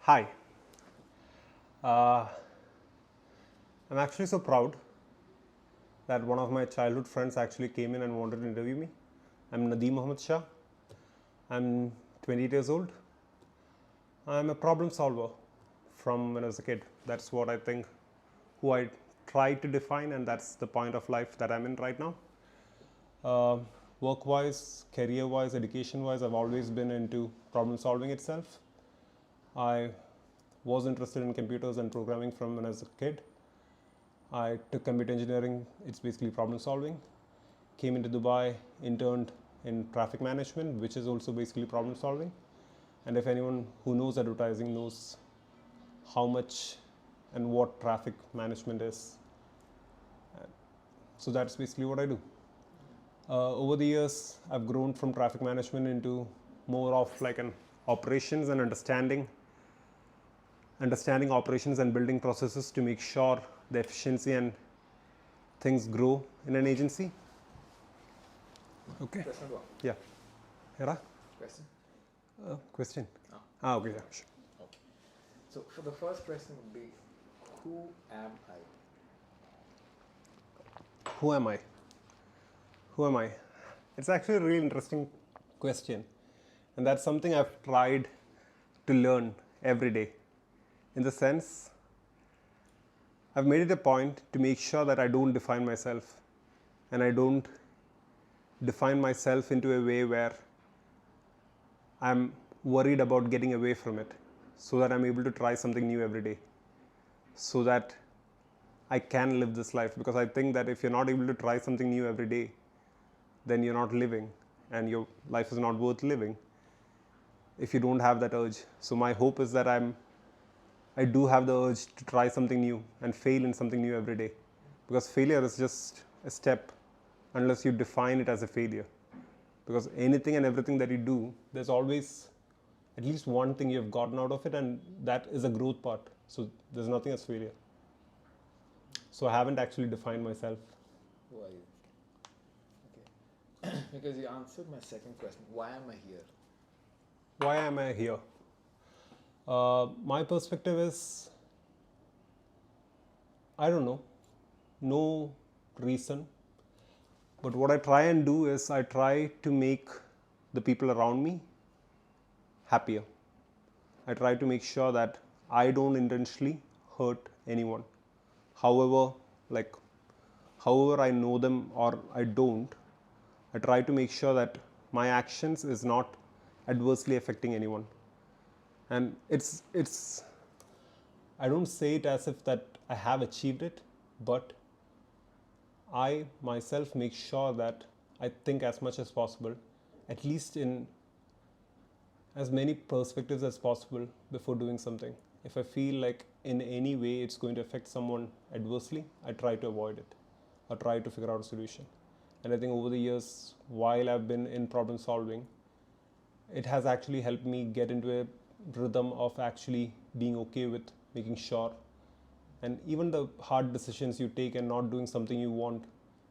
Hi. Uh, I'm actually so proud that one of my childhood friends actually came in and wanted to interview me. I'm Nadeem Mohammed Shah. I'm 28 years old. I'm a problem solver from when I was a kid. That's what I think, who I try to define, and that's the point of life that I'm in right now. Uh, Work wise, career wise, education wise, I've always been into problem solving itself. I was interested in computers and programming from when I was a kid. I took computer engineering, it's basically problem solving. Came into Dubai, interned in traffic management, which is also basically problem solving. And if anyone who knows advertising knows how much and what traffic management is, so that's basically what I do. Over the years, I've grown from traffic management into more of like an operations and understanding operations and building processes to make sure the efficiency and things grow in an agency. Okay. Question one. Yeah. Hera? Question? Question? Oh. Okay, yeah, sure. Okay. So for the first question would be, who am I? Who am I? Who am I? It's actually a really interesting question. And that's something I've tried to learn every day. In the sense, I've made it a point to make sure that I don't define myself. And I don't define myself into a way where I'm worried about getting away from it. So that I'm able to try something new every day. So that I can live this life. Because I think that if you're not able to try something new every day, then you're not living, and your life is not worth living if you don't have that urge. So my hope is that I do have the urge to try something new and fail in something new every day, because failure is just a step unless you define it as a failure. Because anything and everything that you do, there's always at least one thing you've gotten out of it, and that is a growth part. So there's nothing as failure. So I haven't actually defined myself. Who are you? Okay. Because you answered my second question. Why am I here? Why am I here? My perspective is, I don't know, no reason. But what I try and do is I try to make the people around me happier. I try to make sure that I don't intentionally hurt anyone. However, however I know them or I don't, I try to make sure that my actions is not adversely affecting anyone. And it's I don't say it as if that I have achieved it, but I myself make sure that I think as much as possible, at least in as many perspectives as possible before doing something. If I feel like in any way it's going to affect someone adversely, I try to avoid it or try to figure out a solution. And I think over the years, while I've been in problem solving, it has actually helped me get into a rhythm of actually being okay with making sure, and even the hard decisions you take and not doing something you want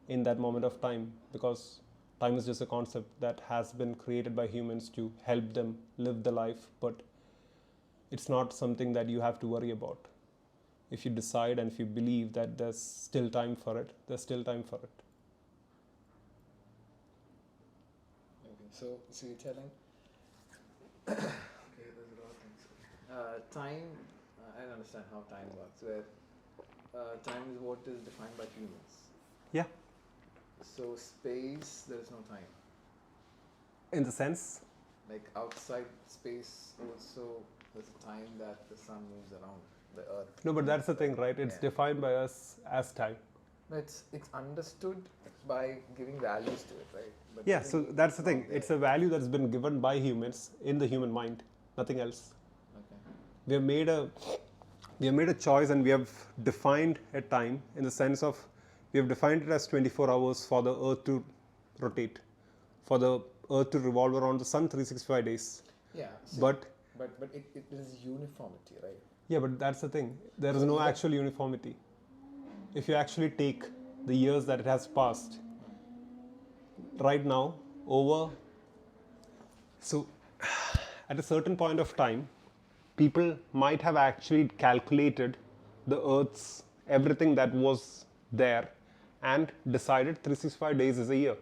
in that moment of time, because time is just a concept that has been created by humans to help them live the life, but it's not something that you have to worry about. If you decide and if you believe that there's still time for it, there's still time for it. Okay. So you're telling. Okay, there's a lot of things. Time. I don't understand how time works. Where time is what is defined by humans. Yeah. So space, there is no time. In the sense, Like outside space, also there's a time that the sun moves around the earth. no, but that's the thing, right? It's defined by us as time. No, it's understood by giving values to it, right? But Yeah, so that's the thing. It's a value that's been given by humans in the human mind, nothing else. Okay. We have made a choice, and we have defined a time in the sense of we have defined it as 24 hours for the earth to rotate, for the earth to revolve around the sun 365 days. Yeah. So But it is uniformity, right? yeah, but that's the thing. There is no actual uniformity. If you actually take the years that it has passed, right now, so at a certain point of time, people might have actually calculated the Earth's everything that was there and decided 365 days is a year.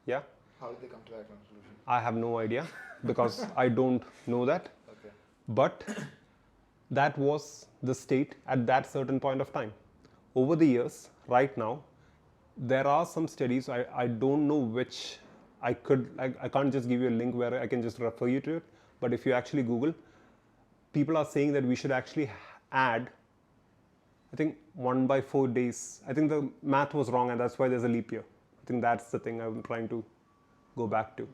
Yeah, How did they come to that conclusion? I have no idea because I don't know that. Okay. But that was the state at that certain point of time. Over the years, right now, there are some studies, I don't know which, I can't just give you a link where I can just refer you to it, but if you actually Google, people are saying that we should actually add, I think 1/4 days. I think the math was wrong and that's why there's a leap year. I think that's the thing I'm trying to go back to.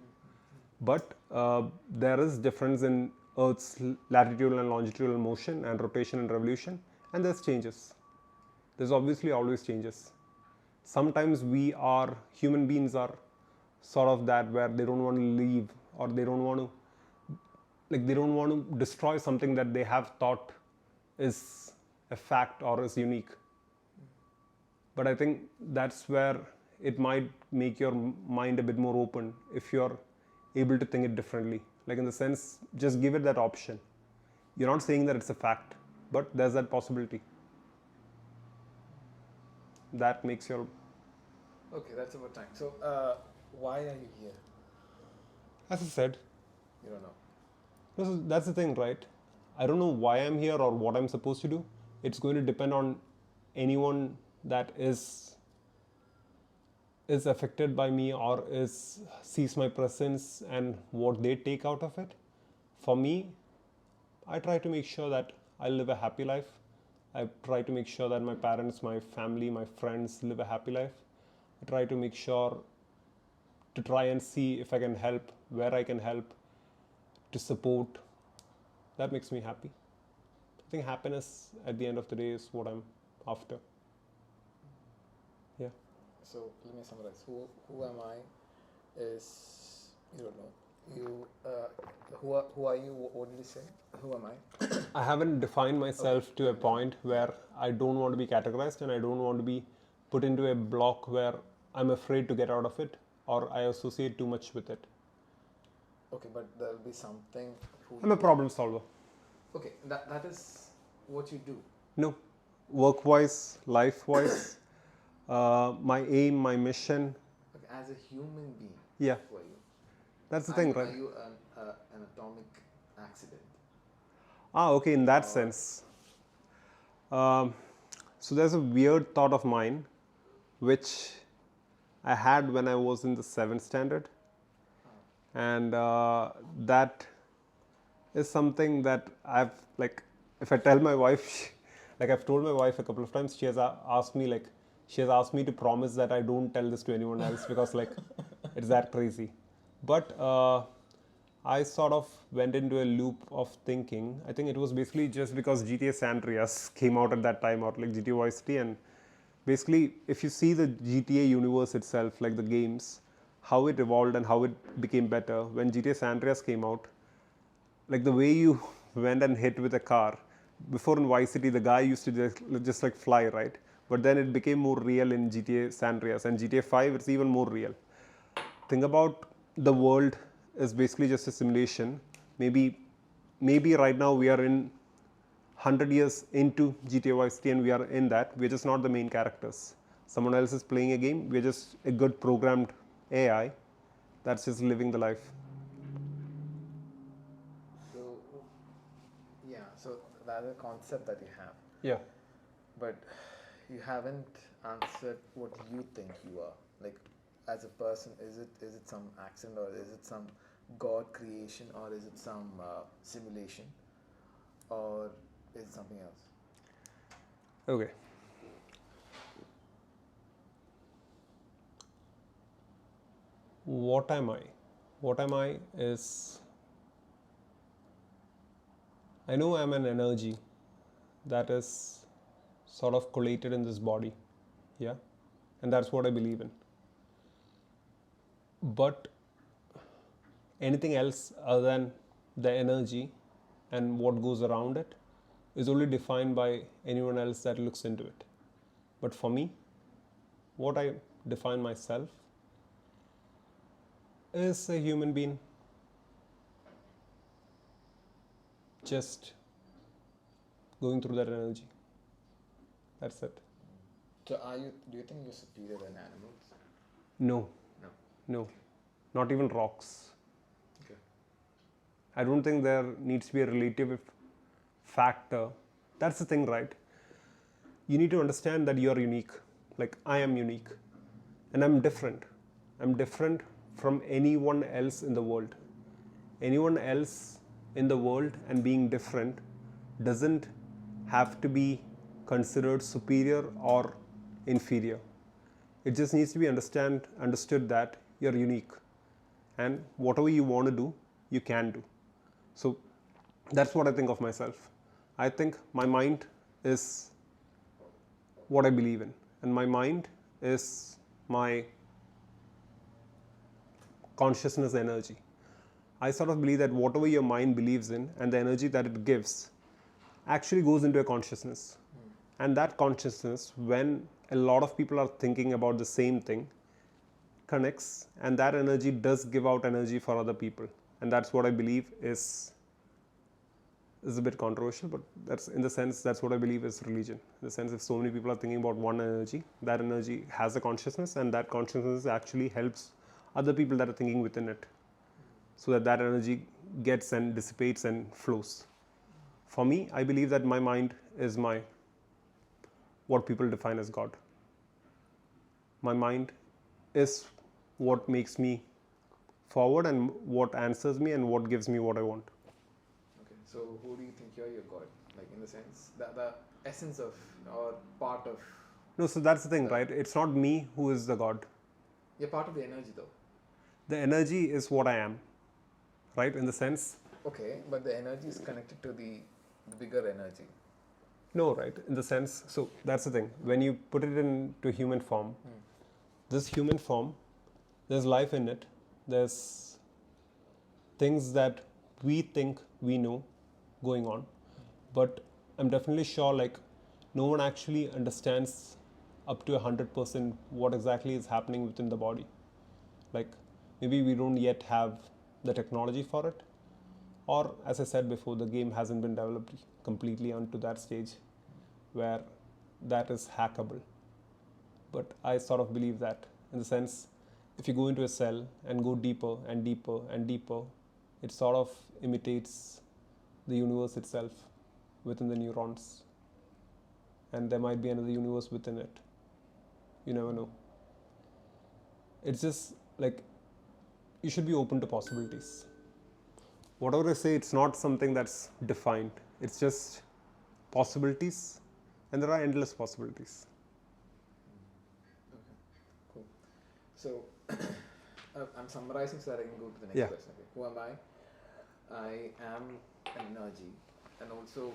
But there is difference in Earth's latitudinal and longitudinal motion and rotation and revolution, and there's changes. There's obviously always changes. Sometimes human beings are sort of that where they don't want to leave, or they don't want to destroy something that they have thought is a fact or is unique. But I think that's where it might make your mind a bit more open if you're able to think it differently. Like, in the sense, just give it that option. You're not saying that it's a fact, but there's that possibility. That makes your... Okay, that's about time. So, why are you here? As I said, You don't know. that's the thing, right? I don't know why I'm here or what I'm supposed to do. It's going to depend on anyone that is affected by me or sees my presence and what they take out of it. For me, I try to make sure that I live a happy life. I try to make sure that my parents, my family, my friends live a happy life. I try to make sure to try and see if I can help, where I can help, to support. That makes me happy. I think happiness at the end of the day is what I'm after. Yeah. So let me summarize. Who am I? Is you don't know. You who are you? What did you say? Who am I? I haven't defined myself to a point where I don't want to be categorized and I don't want to be put into a block where I'm afraid to get out of it or I associate too much with it. Okay, but there will be something. I'm a problem solver. Okay, that is what you do. No, work-wise, life-wise, my aim, my mission. Okay, as a human being. Yeah. Who are you? That's the thing, right? Are you an atomic accident? Okay, in that sense. So there's a weird thought of mine, which I had when I was in the 7th standard. And that is something that I've, like, if I tell my wife, like I've told my wife a couple of times, she has asked me to promise that I don't tell this to anyone else because, like, it's that crazy. But I sort of went into a loop of thinking. I think it was basically just because GTA San Andreas came out at that time, or like GTA Vice City, and basically if you see the GTA universe itself, like the games, how it evolved and how it became better. When GTA San Andreas came out, like the way you went and hit with a car, before in Vice City the guy used to just like fly, right? But then it became more real in GTA San Andreas, and GTA 5 it's even more real. Think about the world is basically just a simulation. Maybe right now we are in 100 years into GTA Vice City and we are in that. We're just not the main characters. Someone else is playing a game. We're just a good programmed AI that's just living the life. So, yeah, so that's a concept that you have. Yeah. But you haven't answered what you think you are. Like, as a person, is it some accident, or is it some God creation, or is it some simulation, or is it something else? Okay. What am I? What am I is, I know I'm an energy that is sort of collated in this body. Yeah. And that's what I believe in. But anything else other than the energy and what goes around it is only defined by anyone else that looks into it. But for me, what I define myself is a human being just going through that energy. That's it. So do you think you're superior than animals? No. No. No. Not even rocks. Okay. I don't think there needs to be a relative factor. That's the thing, right? You need to understand that you're unique. Like, I am unique. And I'm different. I'm different from anyone else in the world. Anyone else in the world and being different doesn't have to be considered superior or inferior. It just needs to be understood that you're unique. And whatever you want to do, you can do. So that's what I think of myself. I think my mind is what I believe in, and my mind is my consciousness energy. I sort of believe that whatever your mind believes in and the energy that it gives actually goes into a consciousness. And that consciousness, when a lot of people are thinking about the same thing, connects, and that energy does give out energy for other people. And that's what I believe is a bit controversial, but that's in the sense that's what I believe is religion. In the sense, if so many people are thinking about one energy, that energy has a consciousness, and that consciousness actually helps other people that are thinking within it, so that that energy gets and dissipates and flows. For me, I believe that my mind is what people define as God. My mind is what makes me forward and what answers me and what gives me what I want. Okay. So who do you think you're your God? Like, in the sense that the essence of or part of. No, so that's the thing, right? It's not me who is the God. You're part of the energy, though. The energy is what I am, right? In the sense. Okay, but the energy is connected to the bigger energy. No, right? In the sense, so that's the thing. When you put it into human form, this human form, there's life in it. There's things that we think we know going on. But I'm definitely sure, like, no one actually understands up to 100% what exactly is happening within the body. Like, maybe we don't yet have the technology for it. Or, as I said before, the game hasn't been developed completely onto that stage where that is hackable. But I sort of believe that, in the sense, if you go into a cell and go deeper and deeper and deeper, it sort of imitates the universe itself within the neurons. And there might be another universe within it. You never know. It's just like, you should be open to possibilities. Whatever I say, it's not something that's defined. It's just possibilities, and there are endless possibilities. Okay, cool. So I'm summarizing so that I can go to the next Yeah. question. Okay. Who am I? I am an energy, and also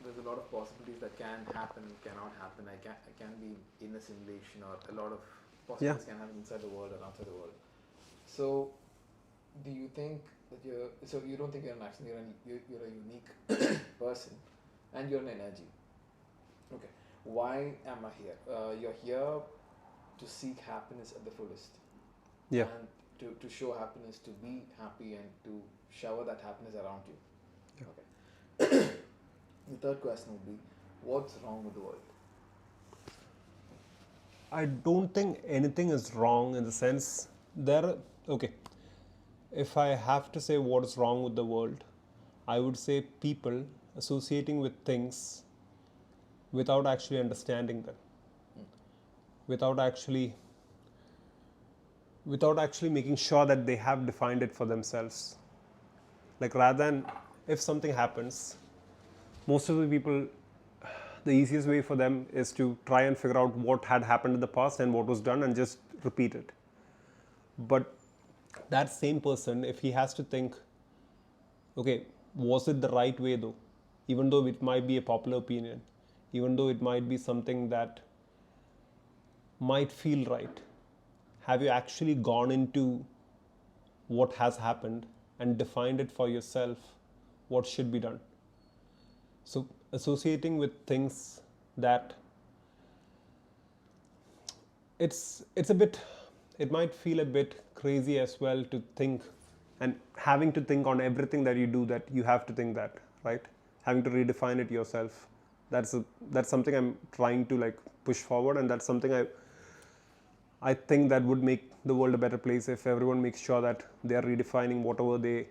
there's a lot of possibilities that can happen, cannot happen. I can be in a simulation, or a lot of possibilities can happen inside the world or outside the world. So, do you think that you don't think you're an action, you're a unique person, and you're an energy. Okay. Why am I here? You're here to seek happiness at the fullest. Yeah. And to show happiness, to be happy, and to shower that happiness around you. Yeah. Okay. The third question would be, what's wrong with the world? I don't think anything is wrong, in the sense okay, if I have to say what is wrong with the world, I would say people associating with things without actually understanding them, without actually making sure that they have defined it for themselves. Like, rather than, if something happens, most of the people, the easiest way for them is to try and figure out what had happened in the past and what was done and just repeat it. But that same person, if he has to think, okay, was it the right way though? Even though it might be a popular opinion, even though it might be something that might feel right, have you actually gone into what has happened and defined it for yourself, what should be done? So, associating with things that it might feel a bit crazy as well to think, and having to think on everything that you do, that you have to think that, right? Having to redefine it yourself, That's something I'm trying to like push forward, and that's something I think that would make the world a better place if everyone makes sure that they are redefining whatever they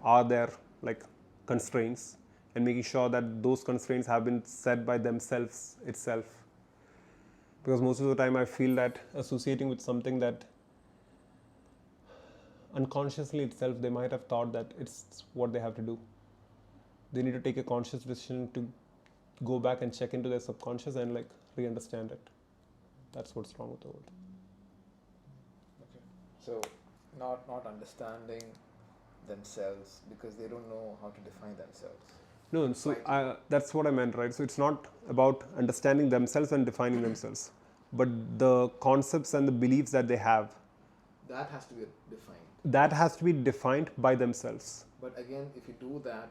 are their like constraints, and making sure that those constraints have been set by themselves itself. Because most of the time I feel that associating with something that unconsciously itself they might have thought that it's what they have to do, they need to take a conscious decision to go back and check into their subconscious and like re-understand it. That's what's wrong with the world. Okay. So not understanding themselves because they don't know how to define themselves. No, so Right. that's what I meant, right? So it's not about understanding themselves and defining themselves, but the concepts and the beliefs that they have, That has to be defined. that has to be defined by themselves. But again, if you do that,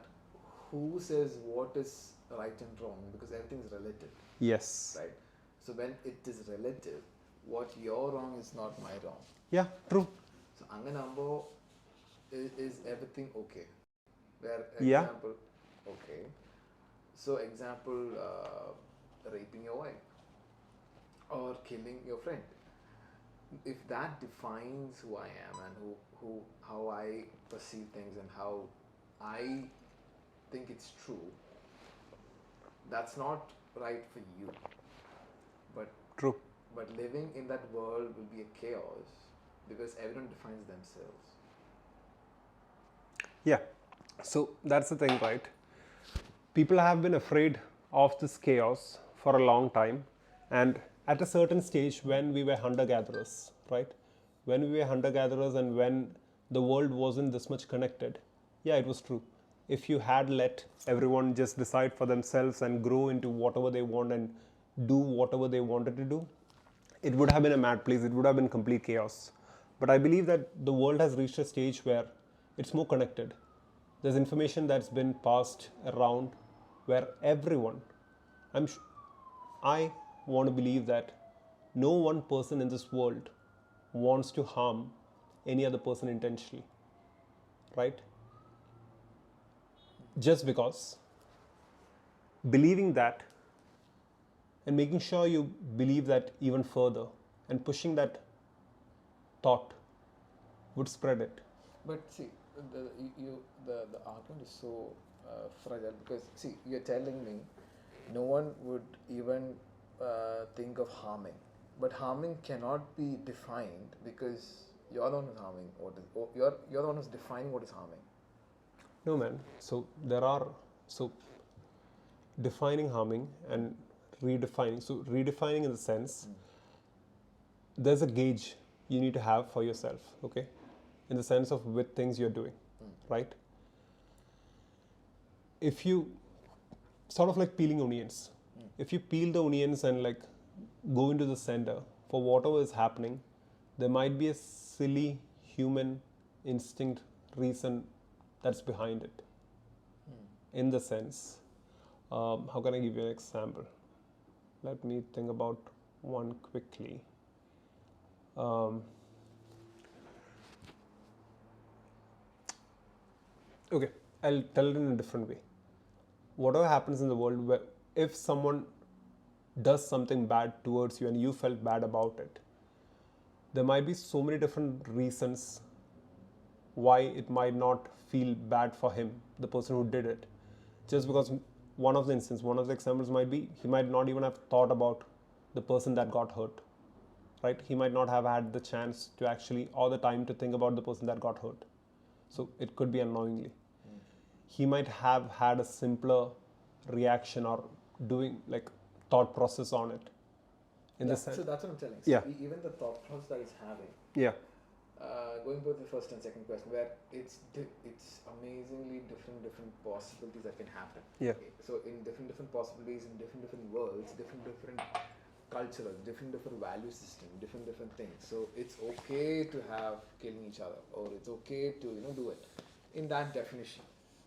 who says what is right and wrong? Because everything is relative, Yes. right? So when it is relative, what your wrong is not my wrong. Yeah, true. So Anganambo is everything okay? Where Yeah. example, okay. So example, raping your wife or killing your friend. If that defines who I am and how I perceive things and how I think it's true, that's not right for you. True. But living in that world will be a chaos because everyone defines themselves. Yeah. So that's the thing, right? People have been afraid of this chaos for a long time, and at a certain stage when we were hunter gatherers, right? When we were hunter gatherers and when the world wasn't this much connected, yeah, it was true. If you had let everyone just decide for themselves and grow into whatever they want and do whatever they wanted to do, it would have been a mad place. It would have been complete chaos. But I believe that the world has reached a stage where it's more connected. There's information that's been passed around where everyone, I want to believe that no one person in this world wants to harm any other person intentionally, right? Just because believing that and making sure you believe that even further and pushing that thought would spread it. But see, the argument is so fragile because see, you're telling me no one would even think of harming, but harming cannot be defined because you're the one who's harming. You're the one who's defining what is harming. No, man. So defining harming and redefining. So redefining in the sense, there's a gauge you need to have for yourself, okay? In the sense of with things you're doing, right? If you sort of like peeling onions, if you peel the onions and like go into the center for whatever is happening, there might be a silly human instinct reason that's behind it. In the sense, how can I give you an example? Let me think about one quickly. Okay, I'll tell it in a different way. Whatever happens in the world, where if someone does something bad towards you and you felt bad about it, there might be so many different reasons why it might not feel bad for him, the person who did it. Just because one of the examples might be he might not even have thought about the person that got hurt, right? He might not have had the chance to actually all the time to think about the person that got hurt. So it could be unknowingly. He might have had a simpler reaction or doing like thought process on it. In the sense. So that's what I'm telling. So Yeah. Even the thought process that is having. Yeah. Going back to the first and second question, where it's amazingly different possibilities that can happen. Yeah. Okay. So in different possibilities, in different worlds, different cultural, different value system, different things. So it's okay to have killing each other, or it's okay to do it in that definition.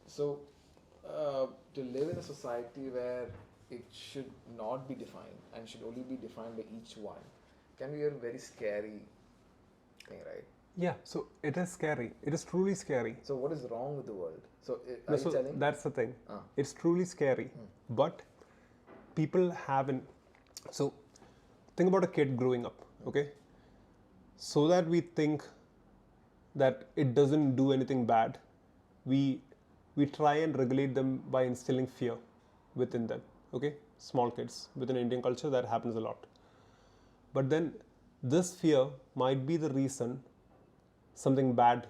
So to live in a society where it should not be defined and should only be defined by each one can be a very scary thing, right? Yeah, so it is scary. It is truly scary. So what is wrong with the world? So No, are you so telling? that's the thing. It's truly scary. But people haven't. So think about a kid growing up, okay? So that we think that it doesn't do anything bad, we try and regulate them by instilling fear within them, okay? Small kids within Indian culture, that happens a lot. But then this fear might be the reason something bad,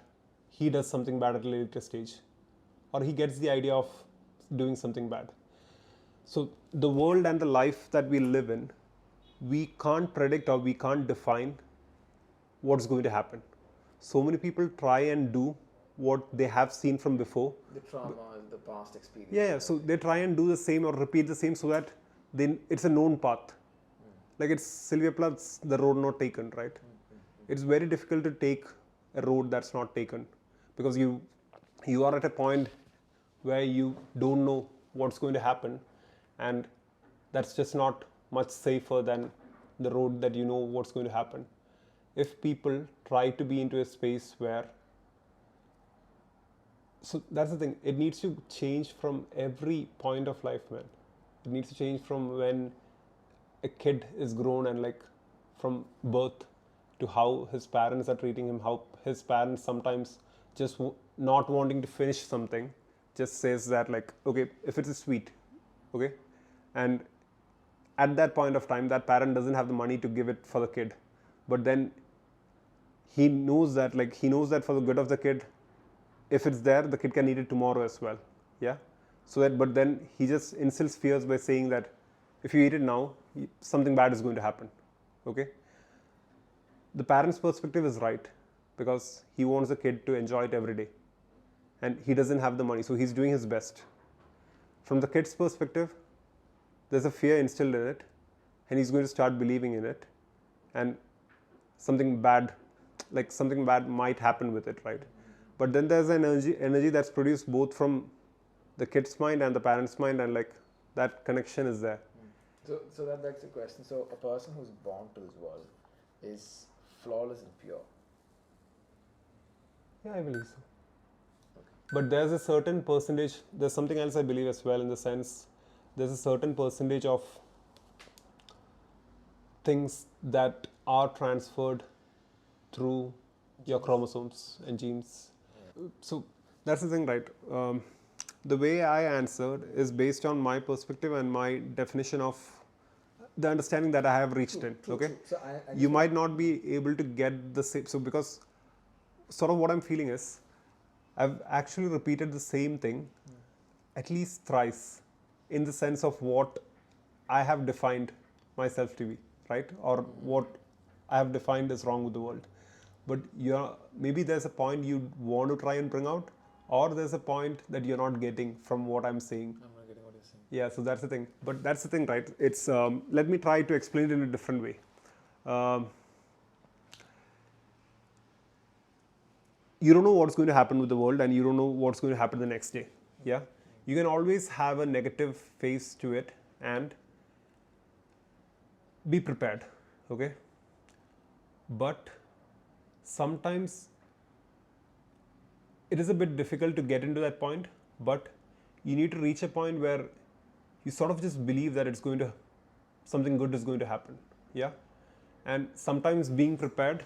he does something bad at a later stage, or he gets the idea of doing something bad. So the world and the life that we live in, we can't predict or we can't define what's going to happen. So many people try and do what they have seen from before. The trauma, the past experience. Yeah, so they try and do the same or repeat the same so that it's a known path. Like it's Sylvia Plath's The Road Not Taken, right? It's very difficult to take a road that's not taken because you are at a point where you don't know what's going to happen, and that's just not much safer than the road that you know what's going to happen. If people try to be into a space where, so that's the thing, it needs to change from every point of life, man. It needs to change from when a kid is grown and like from birth to how his parents are treating him, how his parents sometimes just not wanting to finish something just says that like, okay, if it's a sweet, okay, and at that point of time that parent doesn't have the money to give it for the kid, but then he knows that for the good of the kid, if it's there, the kid can eat it tomorrow as well. Yeah. So that, but then he just instills fears by saying that if you eat it now, something bad is going to happen. Okay. The parent's perspective is right because he wants the kid to enjoy it every day, and he doesn't have the money, so he's doing his best. From the kid's perspective, there's a fear instilled in it, and he's going to start believing in it, and something bad might happen with it, right? But then there's an energy that's produced both from the kid's mind and the parent's mind, and like that connection is there. So that begs the question. So a person who's born to this world is flawless and pure. Yeah, I believe so. But there's a certain percentage, there's something else I believe as well, in the sense there's a certain percentage of things that are transferred through your chromosomes and genes. Yeah. So that's the thing, right? The way I answered is based on my perspective and my definition of the understanding that I have reached in. Okay, so you might not be able to get the same. So because sort of what I'm feeling is, I've actually repeated the same thing at least thrice, in the sense of what I have defined myself to be, right? Or what I have defined as wrong with the world. But maybe there's a point you want to try and bring out, or there's a point that you're not getting from what I'm saying. I'm not getting what you're saying. Yeah, so that's the thing. But that's the thing, right? It's let me try to explain it in a different way. You don't know what's going to happen with the world, and you don't know what's going to happen the next day. Yeah, you can always have a negative face to it and be prepared. Okay, but sometimes it is a bit difficult to get into that point, but you need to reach a point where you sort of just believe that something good is going to happen. Yeah, and sometimes being prepared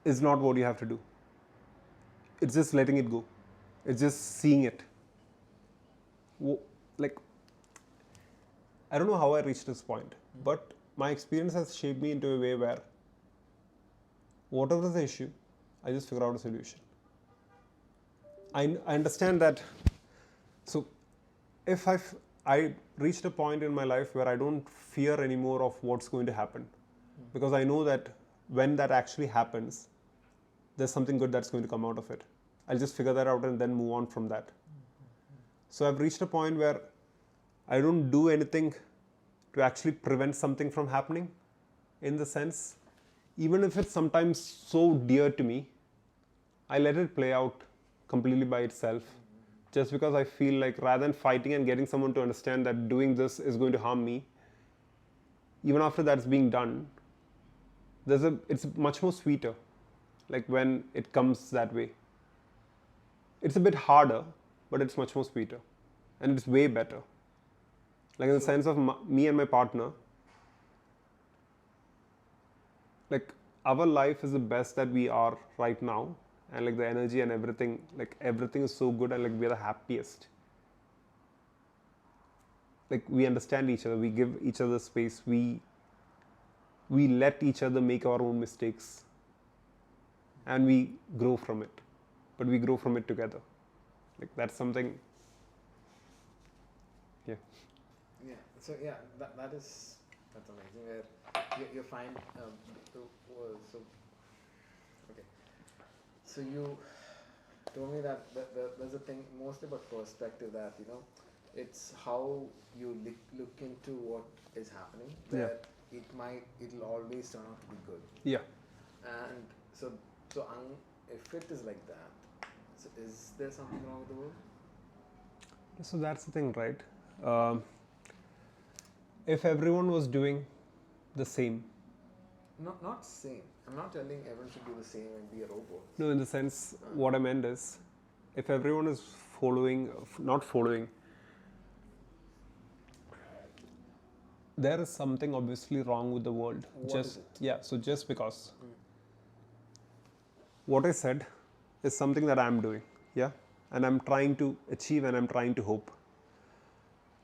is not what you have to do. It's just letting it go. It's just seeing it. Like, I don't know how I reached this point, but my experience has shaped me into a way where whatever the issue, I just figure out a solution. I understand that. So if I reached a point in my life where I don't fear anymore of what's going to happen, because I know that when that actually happens, there's something good that's going to come out of it. I'll just figure that out and then move on from that. So I've reached a point where I don't do anything to actually prevent something from happening, in the sense, even if it's sometimes so dear to me, I let it play out completely by itself, just because I feel like rather than fighting and getting someone to understand that doing this is going to harm me, even after that's being done, it's much more sweeter, like when it comes that way. It's a bit harder, but it's much more sweeter, and it's way better. Like in the sense of me and my partner, like our life is the best that we are right now, and like the energy and everything, like everything is so good, and like we're the happiest. Like we understand each other, we give each other space, we let each other make our own mistakes, and we grow from it, but we grow from it together. Like that's something. Yeah. Yeah. So yeah, that's amazing. Where you find so okay. So you told me that there's a thing mostly about perspective, that it's how you look into what is happening, Yeah. that it'll always turn out to be good. Yeah. And if it is like that, so is there something wrong with the world? So that's the thing, right? Um, if everyone was doing the same, Not same. I'm not telling everyone should do the same and be a robot. no, in the sense, what I meant is, if everyone is following, not following, there is something obviously wrong with the world. What is it? Yeah, so just because what I said is something that I'm doing, yeah, and I'm trying to achieve and I'm trying to hope.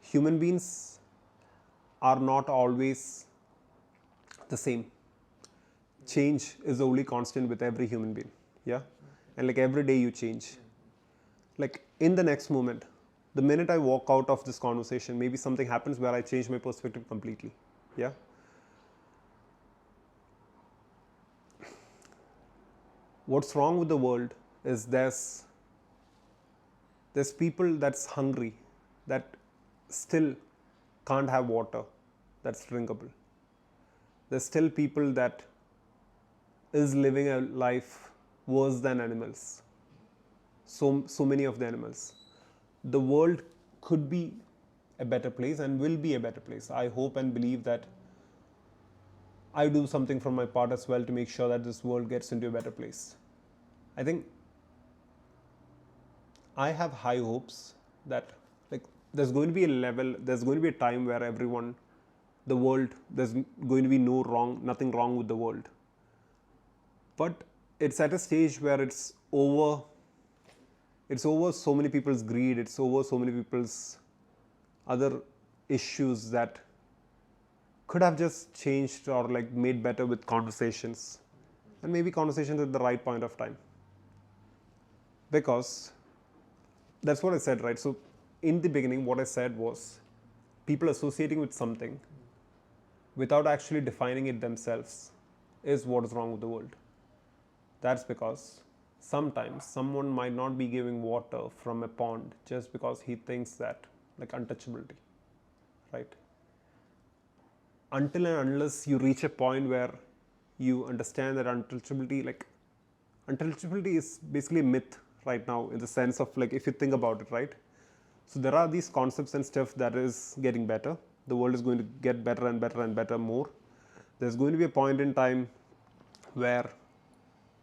Human beings are not always the same. Change is the only constant with every human being, yeah, and like every day you change. Like in the next moment, the minute I walk out of this conversation, maybe something happens where I change my perspective completely, yeah. What's wrong with the world is there's people that's hungry, that still can't have water that's drinkable. There's still people that is living a life worse than animals. So many of the animals. The world could be a better place and will be a better place. I hope and believe that I do something from my part as well to make sure that this world gets into a better place. I think I have high hopes that like there's going to be a level, there's going to be a time where everyone, the world, there's going to be nothing wrong with the world. But it's at a stage where it's over so many people's greed, it's over so many people's other issues that could have just changed or like made better with conversations, and maybe conversations at the right point of time. Because that's what I said, right? So in the beginning, what I said was people associating with something without actually defining it themselves is what is wrong with the world. That's because sometimes someone might not be giving water from a pond just because he thinks that, like untouchability, right? Until and unless you reach a point where you understand that untouchability is basically a myth right now, in the sense of like, if you think about it, right? So there are these concepts and stuff that is getting better. The world is going to get better and better and better more. There's going to be a point in time where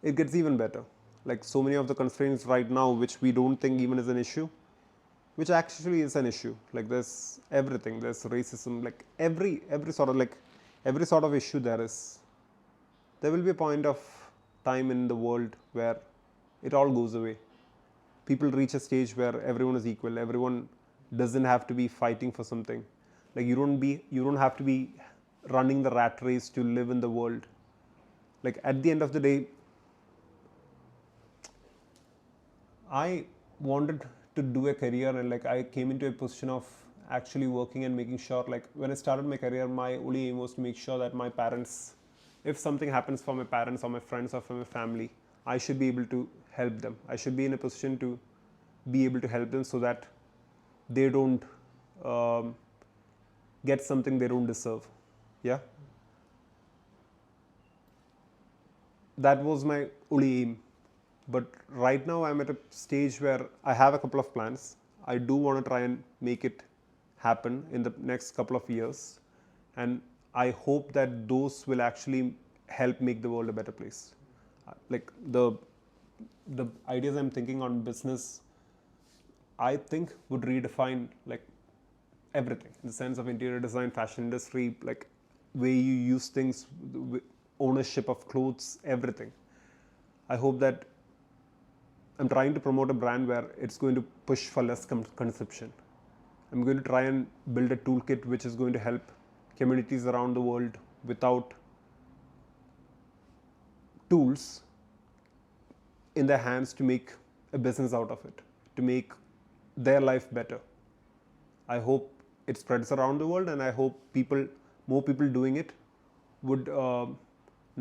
it gets even better. Like so many of the constraints right now, which we don't think even is an issue, which actually is an issue. Like there's everything. There's racism. Like every sort of issue there is. There will be a point of time in the world where it all goes away. People reach a stage where everyone is equal. Everyone doesn't have to be fighting for something. Like you don't have to be running the rat race to live in the world. Like at the end of the day, I wanted to do a career, and like I came into a position of actually working and making sure, like when I started my career, my only aim was to make sure that my parents, if something happens for my parents or my friends or for my family, I should be able to help them. I should be in a position to be able to help them so that they don't get something they don't deserve. Yeah. That was my only aim. But right now I'm at a stage where I have a couple of plans. I do want to try and make it happen in the next couple of years. And I hope that those will actually help make the world a better place. Like the ideas I'm thinking on business, I think would redefine like everything, in the sense of interior design, fashion industry, like way you use things, ownership of clothes, everything. I hope that I'm trying to promote a brand where it's going to push for less consumption. I'm going to try and build a toolkit which is going to help communities around the world without tools in their hands to make a business out of it, to make their life better. I hope it spreads around the world, and I hope more people doing it would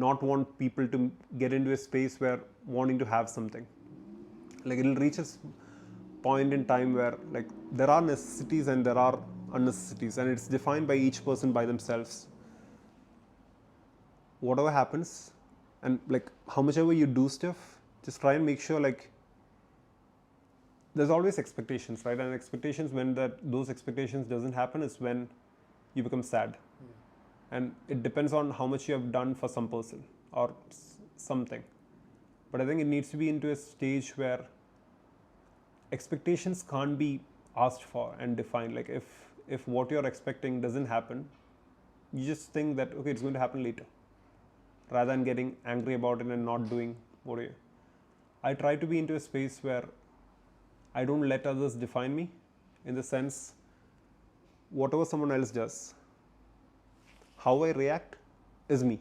not want people to get into a space where wanting to have something. Like it'll reach a point in time where like there are necessities and there are unnecessities, and it's defined by each person by themselves. Whatever happens, and like how much ever you do stuff, just try and make sure like there's always expectations, right? And expectations, when those expectations doesn't happen, is when you become sad. And it depends on how much you have done for some person or something. But I think it needs to be into a stage where expectations can't be asked for and defined. Like if what you're expecting doesn't happen, you just think that okay, it's going to happen later, rather than getting angry about it and not doing what I try to be into a space where I don't let others define me, in the sense whatever someone else does, how I react is me,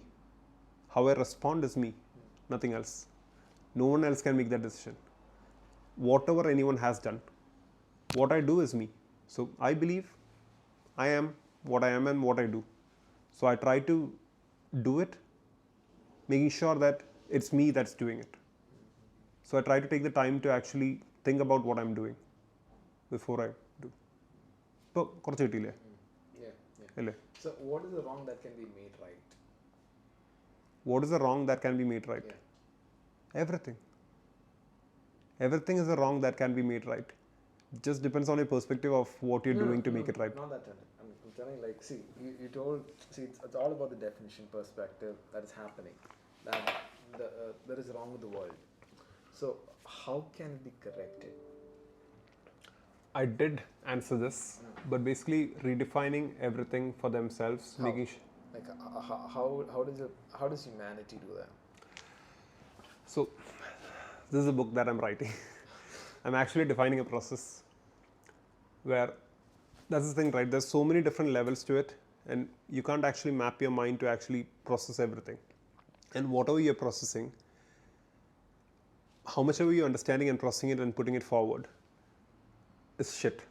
how I respond is me, nothing else. No one else can make that decision. Whatever anyone has done, what I do is me. So I believe I am what I am and what I do. So I try to do it, making sure that it's me that's doing it. So I try to take the time to actually think about what I'm doing before I do. ഇപ്പോൾ കുറച്ച് കിട്ടിയില്ലേ? അല്ലേ? So what is the wrong that can be made right? What is the wrong that can be made right? Everything. Everything is a wrong that can be made right. It just depends on your perspective of what you're doing to make it right. Not that I'm telling, like, see, you told, see, it's all about the definition perspective that is happening. That there is wrong with the world. So how can it be corrected? I did answer this, but basically redefining everything for themselves, How? making Like how does humanity do that? so this is a book that I'm writing. I'm actually defining a process where, that's the thing, right? There's so many different levels to it, and you can't actually map your mind to actually process everything. And whatever you're processing, how much ever you're understanding and processing it and putting it forward is shit,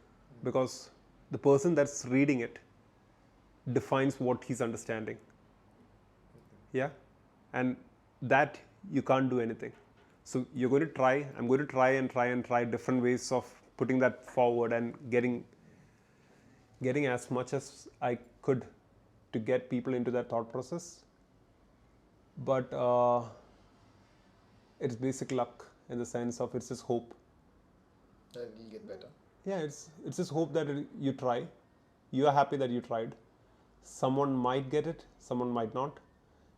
because the person that's reading it defines what he's understanding. Yeah, and that you can't do anything. So you're going to try, I'm going to try different ways of putting that forward and getting as much as I could to get people into that thought process. But it's basic luck, in the sense of it's just hope. That will get better. Yeah, it's just hope that you try. You are happy that you tried. Someone might get it, someone might not.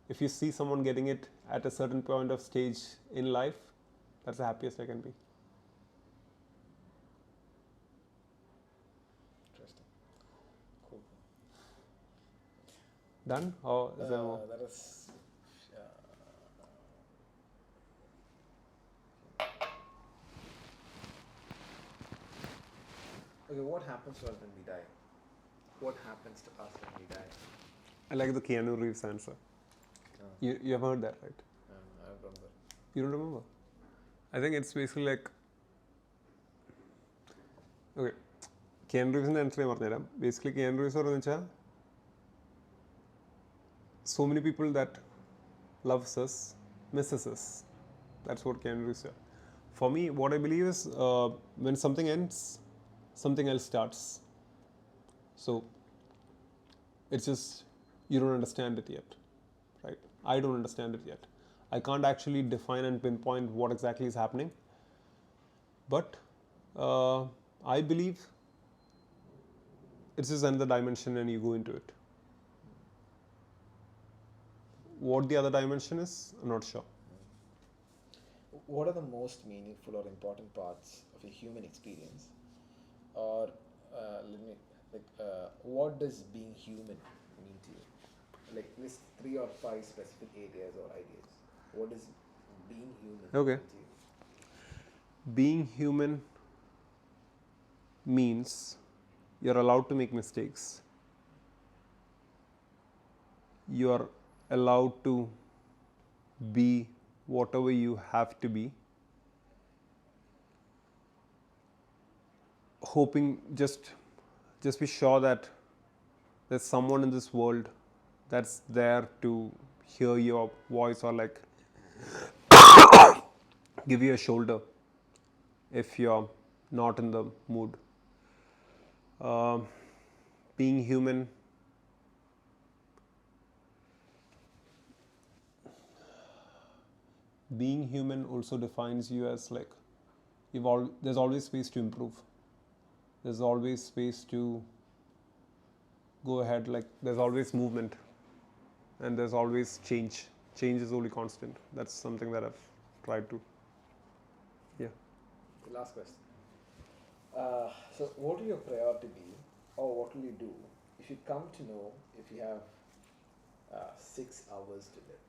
If you see someone getting it at a certain point of stage in life, that's the happiest I can be. Interesting. Cool. Done? Or is there more? That is. Okay, what happens to us when we die? What happens to us when we die? I like the Keanu Reeves answer. You have heard that, right? I remember. You don't remember? I think it's basically like, okay, Keanu Reeves's answer ഞാൻ പറഞ്ഞുതരാം. Basically Keanu Reeves പറയുന്നത് വെച്ചാൽ, so many people that loves us misses us. That's what Keanu Reeves said. For me, what I believe is when something ends, something else starts. So it's just you don't understand it yet, right? I don't understand it yet. I can't actually define and pinpoint what exactly is happening. But I believe it's just another dimension and you go into it. What the other dimension is, I'm not sure. What are the most meaningful or important parts of a human experience? Or What does being human mean to you? Like list 3 or 5 specific areas or ideas. What does being human Okay. mean to you? Being human means you're allowed to make mistakes. You're allowed to be whatever you have to be. Hoping, just be sure that there's someone in this world that's there to hear your voice, or like give you a shoulder if you're not in the mood. Being human also defines you as like there's always space to improve. There's always space to go ahead. Like there's always movement, and there's always change. Change is only constant. That's something that I've tried to. Yeah. The last question. So, what will your priority be, or what will you do if you come to know if you have 6 hours to live?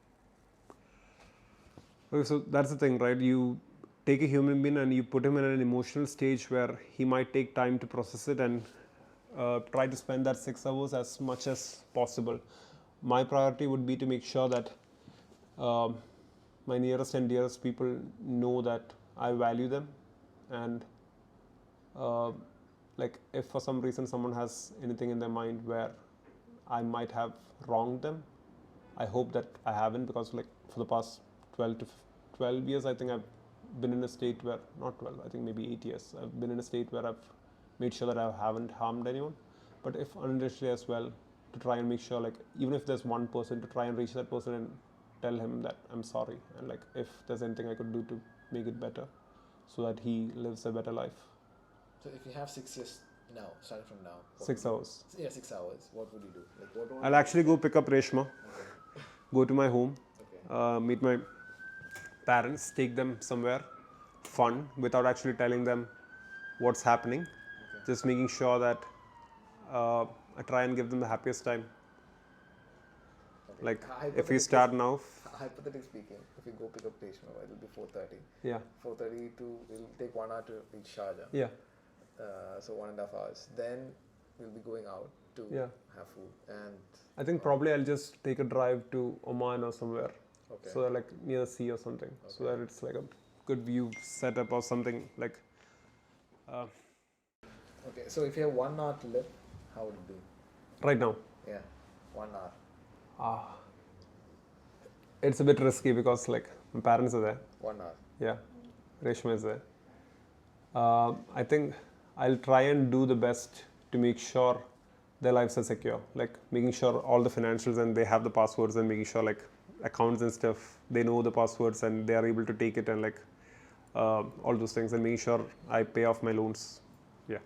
Okay, so that's the thing, right? You take a human being and you put him in an emotional stage where he might take time to process it, and try to spend that 6 hours as much as possible. My priority would be to make sure that my nearest and dearest people know that I value them, and like if for some reason someone has anything in their mind where I might have wronged them, I hope that I haven't, because like for the past 12 years, I think I've been in a state where, not 12, I think maybe 8 years, I've been in a state where I've made sure that I haven't harmed anyone. But if unintentionally as well, to try and make sure, like even if there's one person, to try and reach that person and tell him that I'm sorry, and like if there's anything I could do to make it better so that he lives a better life. So, if you have 6 years now, starting from now, 6 hours. Yeah, 6 hours. What would you do? Like, what I'll actually go pick up Reshma, Okay. go to my home, Okay. meet my parents, take them somewhere fun without actually telling them what's happening. Okay. Just making sure that I try and give them the happiest time. Okay. Like if we Hypothetically start now, Hypothetically speaking, if you go pick up Reshma, it'll be 4:30. yeah, 4:30 to it'll take 1 hour to reach Sharjah. yeah, So 1.5 hours. Then we'll be going out to yeah. have food, and I think probably I'll just take a drive to Oman or somewhere, okay. so like near the sea or something, so that it's like a good view setup or something like. Okay, so if you have 1 hour to live, how would it be? Right now, Yeah, 1 hour. it's a bit risky because like my parents are there. 1 hour. Yeah, Reshma is there. I think I'll try and do the best to make sure their lives are secure. Like making sure all the financials and they have the passwords, and making sure like accounts and stuff, they know the passwords and they are able to take it, and like all those things, and making sure I pay off my loans. Yeah.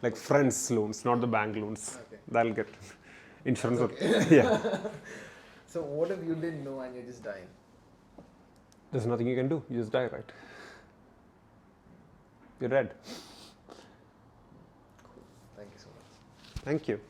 Like friends' loans, not the bank loans. Okay. That'll get insurance. Okay. Yeah. So what if you didn't know and you're just dying? There's nothing you can do. You just die, right? You're dead. Cool. Thank you so much. Thank you.